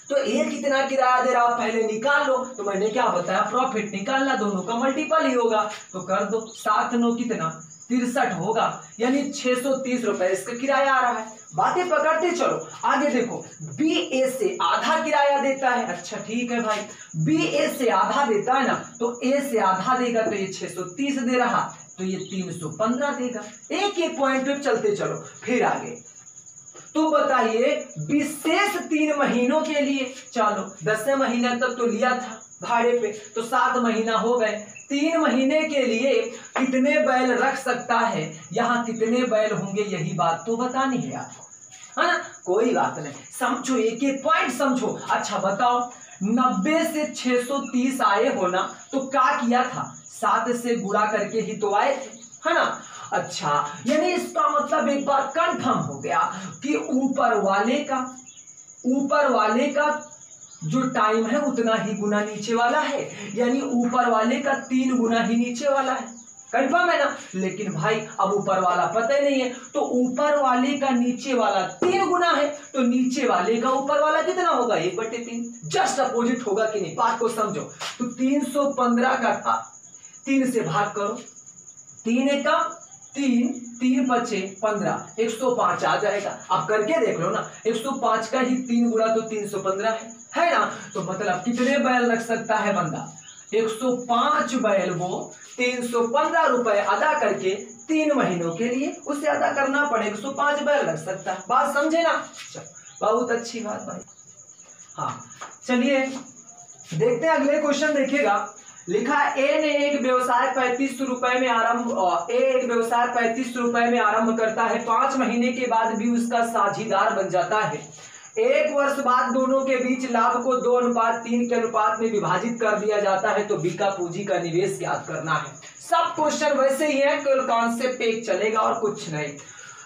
तो ए कितना किराया दे रहा पहले निकाल लो। तो मैंने क्या बताया, प्रॉफिट निकालना, दोनों का मल्टीपल ही होगा। तो कर दो, 7 9 कितना 63 होगा, यानी 630 रुपए इसका किराया आ रहा है। बातें पकड़ते चलो आगे देखो। बी ए से आधा किराया देता है, अच्छा ठीक है भाई, बी ए से आधा देता है ना, तो ए से आधा देगा तो ये 630 दे रहा, तो ये 315 देगा। एक एक पॉइंट पे चलते चलो फिर आगे। तो बताइए विशेष 3 महीनों के लिए, चलो 10 महीना तक तो लिया था भाड़े पे, तो 7 महीना हो गए। 3 महीने के लिए कितने बैल रख सकता है, यहाँ कितने बैल होंगे, यही बात तो बतानी है आपको, है ना। कोई बात नहीं, समझो एक एक पॉइंट समझो। अच्छा बताओ, 90 से 630 आए हो ना, तो क्या किया था, 7 से गुणा करके ही तो आए थे, है ना। अच्छा यानी इसका मतलब एक बार कंफर्म हो गया कि ऊपर वाले का जो टाइम है उतना ही गुना नीचे वाला है, यानी ऊपर वाले का 3 गुना ही नीचे वाला है। कंफर्म है ना। लेकिन भाई अब ऊपर वाला पता ही नहीं है, तो ऊपर वाले का नीचे वाला 3 गुना है, तो नीचे वाले का ऊपर वाला कितना होगा, 1/3, जस्ट अपोजिट होगा कि नहीं। बात को समझो। तो 315 का 3 से भाग करो, 3 एकम 3, 3 बचे 15, 105 आ जाएगा। अब करके देख लो ना, 105 का ही 3 गुना तो 315 है ना। तो मतलब कितने बैल रख सकता है बंदा, 105 बैल वो 315 रुपए अदा करके 3 महीनों के लिए उसे अदा करना पड़े, 105 बैल रख सकता है। बात समझे ना। बहुत अच्छी बात भाई। हाँ चलिए देखते हैं अगले क्वेश्चन। देखिएगा लिखा ए ने एक व्यवसाय 35 रुपए में आरंभ करता है। 5 महीने के बाद भी उसका साझीदार बन जाता है। 1 वर्ष बाद दोनों के बीच लाभ को 2:3 के अनुपात में विभाजित कर दिया जाता है। तो बी का पूंजी का निवेश याद करना है। सब क्वेश्चन वैसे ही है, केवल कॉन्सेप्ट एक चलेगा और कुछ नहीं।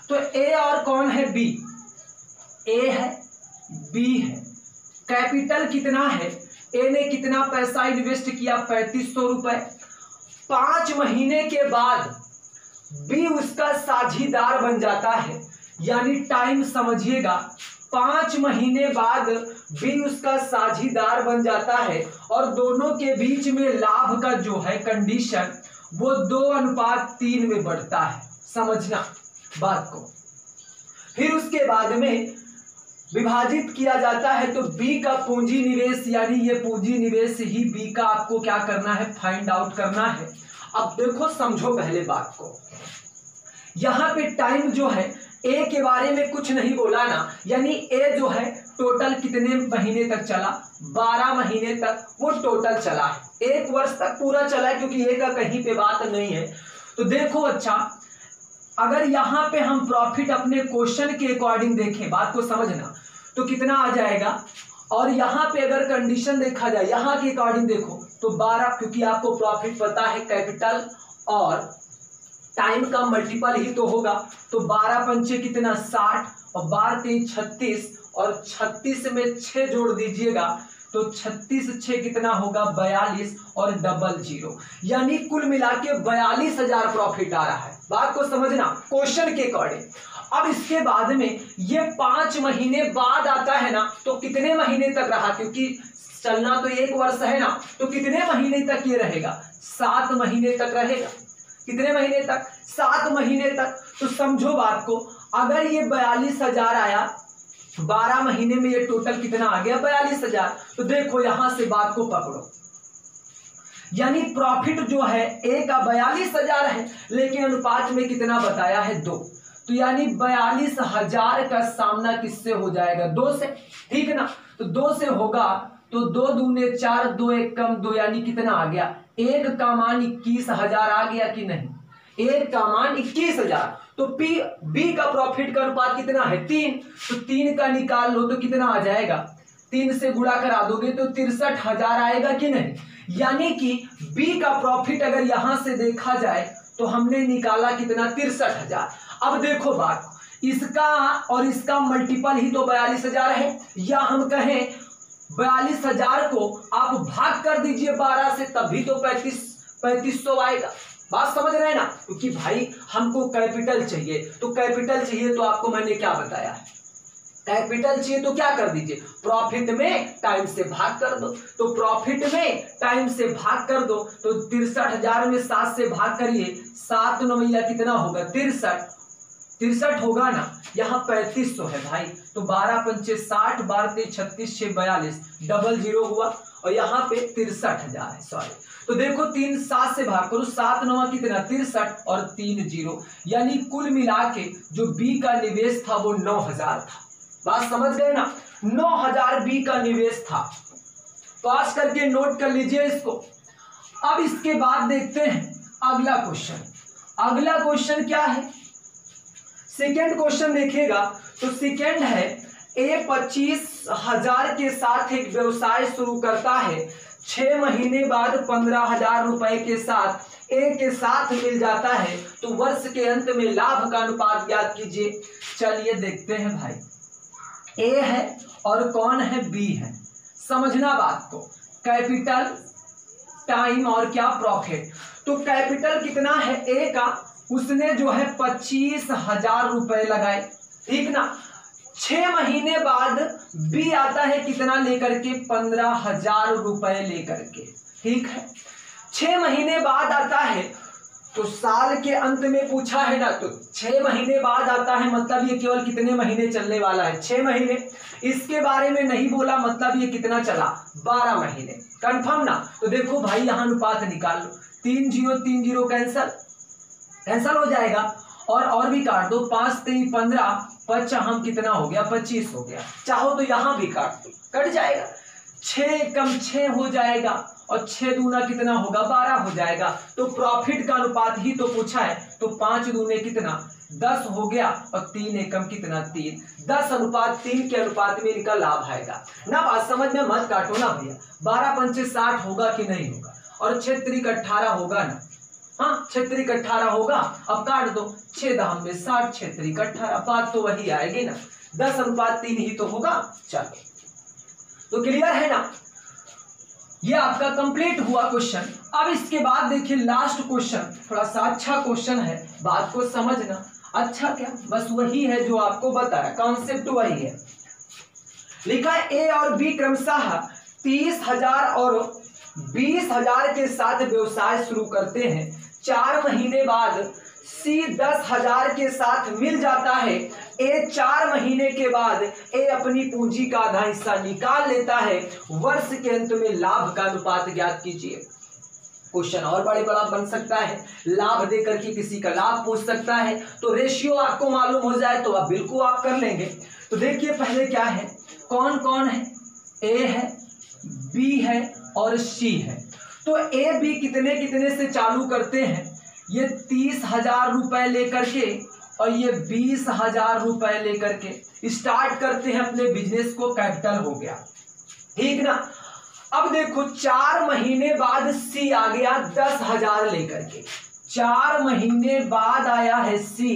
तो ए और कौन है, बी। ए है, बी है। कैपिटल कितना है, ए ने कितना पैसा इन्वेस्ट किया, 3500 रुपए। 5 महीने के बाद बी उसका साझीदार बन जाता है, यानी टाइम समझिएगा, 5 महीने बाद बी उसका साझीदार बन जाता है और दोनों के बीच में लाभ का जो है कंडीशन वो 2:3 में बढ़ता है। समझना बात को। फिर उसके बाद में विभाजित किया जाता है, तो बी का पूंजी निवेश, यानी ये पूंजी निवेश ही बी का आपको क्या करना है, फाइंड आउट करना है। अब देखो समझो पहले बात को। यहाँ पे टाइम जो है ए के बारे में कुछ नहीं बोला ना, यानी ए जो है टोटल कितने महीने तक चला, 12 महीने तक वो टोटल चला है। 1 वर्ष तक पूरा चला है, क्योंकि ए का कहीं पे बात नहीं है। तो देखो अच्छा, अगर यहाँ पे हम प्रॉफिट अपने क्वेश्चन के अकॉर्डिंग देखें, बात को समझना, तो कितना आ जाएगा। और यहाँ पे अगर कंडीशन देखा जाए यहाँ के अकॉर्डिंग देखो तो 12, क्योंकि आपको प्रॉफिट पता है कैपिटल और टाइम का मल्टीपल ही तो होगा। तो 12 पंचे कितना 60 और 12 3 36 और 36 में 6 जोड़ दीजिएगा तो 36 6 कितना होगा 42 और डबल जीरो, यानी कुल मिला के 42,000 प्रॉफिट आ रहा है। बात को समझना क्वेश्चन के अकॉर्डिंग। अब इसके बाद में ये 5 महीने बाद आता है ना, तो कितने महीने तक रहा, क्योंकि चलना तो 1 वर्ष है ना, तो कितने महीने तक ये रहेगा 7 महीने तक रहेगा। कितने महीने तक 7 महीने तक। तो समझो बात को, अगर ये 42,000 आया 12 महीने में, ये टोटल कितना आ गया 42,000। तो देखो यहां से बात को पकड़ो, यानी प्रॉफिट जो है ए का 42,000 है, लेकिन अनुपात में कितना बताया है 2। तो यानी 42,000 का सामना किससे हो जाएगा 2 से, ठीक ना। तो 2 से होगा तो 2 दूने 4, 2 1 कम 2, यानी कितना आ गया 1 का मान 21,000 आ गया कि नहीं, 1 का मान 21,000। तो बी का प्रॉफिट का अनुपात कितना है 3, तो 3 का निकाल लो तो कितना आ जाएगा, 3 से गुणा करा दोगे तो 63,000 आएगा कि नहीं। यानी कि बी का प्रॉफिट अगर यहां से देखा जाए तो हमने निकाला कितना 63,000। अब देखो बात, इसका और इसका मल्टीपल ही तो 42,000 है, या हम कहें 42,000 को आप भाग कर दीजिए 12 से, तब भी तो 3500 आएगा। बात समझ रहे हैं ना, क्योंकि भाई हमको कैपिटल चाहिए, तो कैपिटल चाहिए तो आपको मैंने क्या बताया है, कैपिटल चाहिए तो क्या कर दीजिए, प्रॉफिट में टाइम से भाग कर दो। तो प्रॉफिट में टाइम से भाग कर दो, तो 63,000 में 7 से भाग करिए, 7 9 कितना होगा 63 होगा ना, यहाँ 3500 है भाई, तो 12 पंचे 60, 12 36 6 42, डबल जीरो हुआ, और यहाँ पे 63,000 है, सॉरी। तो देखो 3 7 से भाग करो, 7 9 कितना 63 और 3 जीरो, यानी कुल मिला के जो बी का निवेश था वो 9,000 था। बात समझ गए ना, 9,000 बी का निवेश था। पास करके नोट कर लीजिए इसको। अब इसके बाद देखते हैं अगला क्वेश्चन। अगला क्वेश्चन क्या है, सेकेंड क्वेश्चन देखिएगा। तो सेकेंड है, ए 25,000 के साथ एक व्यवसाय शुरू करता है, 6 महीने बाद 15,000 रुपए के साथ ए के साथ मिल जाता है, तो वर्ष के अंत में लाभ का अनुपात ज्ञात कीजिए। चलिए देखते हैं भाई, ए है और कौन है बी है। समझना बात को, कैपिटल टाइम और क्या प्रॉफिट। तो कैपिटल कितना है ए का, उसने जो है 25,000 रुपए लगाए, ठीक ना। 6 महीने बाद बी आता है कितना लेकर के 15,000 रुपए लेकर के, ठीक है। 6 महीने बाद आता है, तो साल के अंत में पूछा है ना, तो 6 महीने बाद आता है, मतलब ये केवल कितने महीने चलने वाला है 6 महीने। इसके बारे में नहीं बोला, मतलब ये कितना चला 12 महीने, कंफर्म ना। तो देखो भाई यहाँ अनुपात निकाल लो, 3 0 कैंसल हो जाएगा, और भी काट दो, 5 3 15, 5 हम कितना हो गया 25 हो गया। चाहो तो यहाँ भी काट दो, कट जाएगा, 6 कम 6 हो जाएगा, और 6 दूना कितना होगा 12 हो जाएगा। तो प्रॉफिट का अनुपात ही तो पूछा है, तो 5 दूने कितना 10 हो गया, और 3 एकम कितना 3, 10:3 के अनुपात में इनका लाभ आएगा ना। बात समझ में मत काटो ना भैया, 12 पंचे 60 होगा कि नहीं होगा, और 6 3 18 होगा ना, हाँ 6 3 18 होगा। अब काट दो, 6 दाम में 60, 6 3 18, बात तो वही आएगी ना, 10:3 ही तो होगा। चलो तो क्लियर है ना, ये आपका कंप्लीट हुआ क्वेश्चन। अब इसके बाद देखिए लास्ट क्वेश्चन, थोड़ा सा अच्छा क्वेश्चन है, बात को समझना। अच्छा क्या, बस वही है जो आपको बताया, कॉन्सेप्ट वही है। लिखा है ए और बी क्रमशः 30,000 और 20,000 के साथ व्यवसाय शुरू करते हैं। 4 महीने बाद सी 10,000 के साथ मिल जाता है। ए 4 महीने के बाद ए अपनी पूंजी का आधा हिस्सा निकाल लेता है। वर्ष के अंत में लाभ का अनुपात ज्ञात कीजिए। क्वेश्चन और बड़े बड़ा बन सकता है, लाभ देकर के किसी का लाभ पूछ सकता है, तो रेशियो आपको मालूम हो जाए तो आप बिल्कुल आप कर लेंगे। तो देखिए पहले क्या है, कौन कौन है, ए है, बी है और सी है। तो ए बी कितने कितने से चालू करते हैं, ये 30,000 रुपए लेकर के और ये 20,000 रुपए लेकर के स्टार्ट करते हैं अपने बिजनेस को। कैपिटल हो गया, ठीक ना। अब देखो 4 महीने बाद सी आ गया 10,000 लेकर के, 4 महीने बाद आया है सी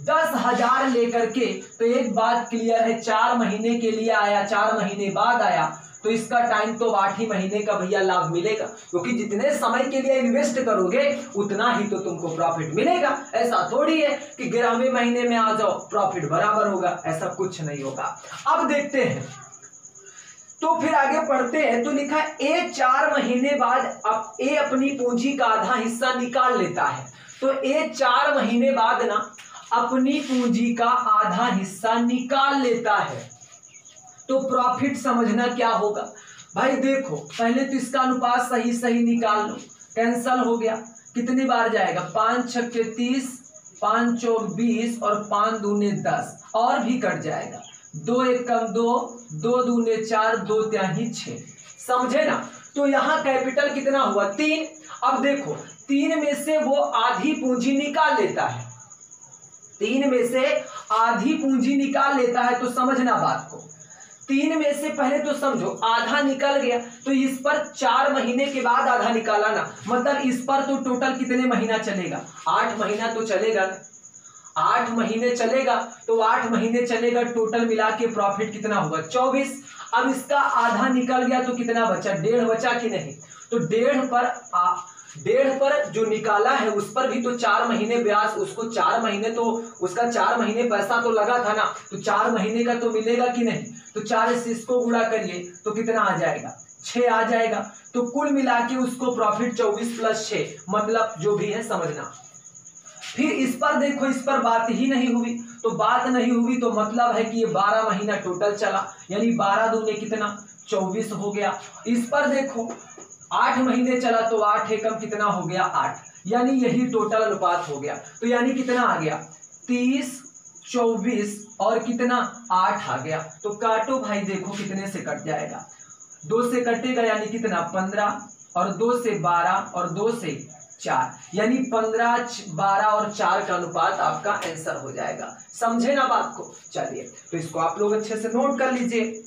10,000 लेकर के। तो एक बात क्लियर है, 4 महीने के लिए आया, 4 महीने बाद आया, तो इसका टाइम तो 8 ही महीने का भैया लाभ मिलेगा, क्योंकि जितने समय के लिए इन्वेस्ट करोगे उतना ही तो तुमको प्रॉफिट मिलेगा। ऐसा थोड़ी है कि 11वें महीने में आ जाओ प्रॉफिट बराबर होगा, ऐसा कुछ नहीं होगा। अब देखते हैं, तो फिर आगे पढ़ते हैं। तो लिखा है ए 4 महीने बाद ए अपनी पूंजी का आधा हिस्सा निकाल लेता है। तो ए 4 महीने बाद ना अपनी पूंजी का आधा हिस्सा निकाल लेता है, तो प्रॉफिट समझना क्या होगा भाई। देखो पहले तो इसका अनुपात सही सही निकाल लो, कैंसल हो गया, कितनी बार जाएगा, 5 छक्के 30, 5 चौक 20 और 5 दूने 10, और भी कट जाएगा, 2 एकम 2, 2 दूने 4, 2 त्याही 6, समझे ना। तो यहाँ कैपिटल कितना हुआ 3। अब देखो 3 में से वो आधी पूंजी निकाल लेता है, 3 में से आधी पूंजी निकाल लेता है। तो समझना बात को, 3 में से पहले तो समझो आधा निकल गया, तो इस पर 4 महीने के बाद आधा निकाला ना, मतलब इस पर तो टोटल कितने महीना चलेगा, 8 महीना तो चलेगा ना, 8 महीने चलेगा। तो 8 महीने चलेगा, टोटल मिला के प्रॉफिट कितना होगा 24। अब इसका आधा निकल गया तो कितना बचा, 1.5 बचा कि नहीं। तो 1.5 पर जो निकाला है उस पर भी तो 4 महीने ब्याज, उसको 4 महीने तो उसका 4 महीने पैसा तो लगा था ना, तो 4 महीने का तो मिलेगा कि नहीं। तो 4 से इसको गुणा करिए तो कितना आ जाएगा, 6 आ जाएगा। तो कुल मिला के उसको प्रॉफिट 24 + 6, मतलब जो भी है समझना। फिर इस पर देखो, इस पर बात ही नहीं हुई, तो बात नहीं हुई तो मतलब है कि ये 12 महीना टोटल चला, यानी 12 दूने कितना 24 हो गया। इस पर देखो 8 महीने चला तो 8 एकम कितना हो गया 8, यानी यही टोटल अनुपात हो गया। तो यानी कितना आ गया 30, 24 और कितना 8 आ गया। तो काटो भाई, देखो कितने से कट जाएगा, 2 से कटेगा यानी कितना 15, और 2 से 12 और 2 से 4, यानी 15, 12 और 4 का अनुपात आपका आंसर हो जाएगा। समझे ना बात को। चलिए तो इसको आप लोग अच्छे से नोट कर लीजिए।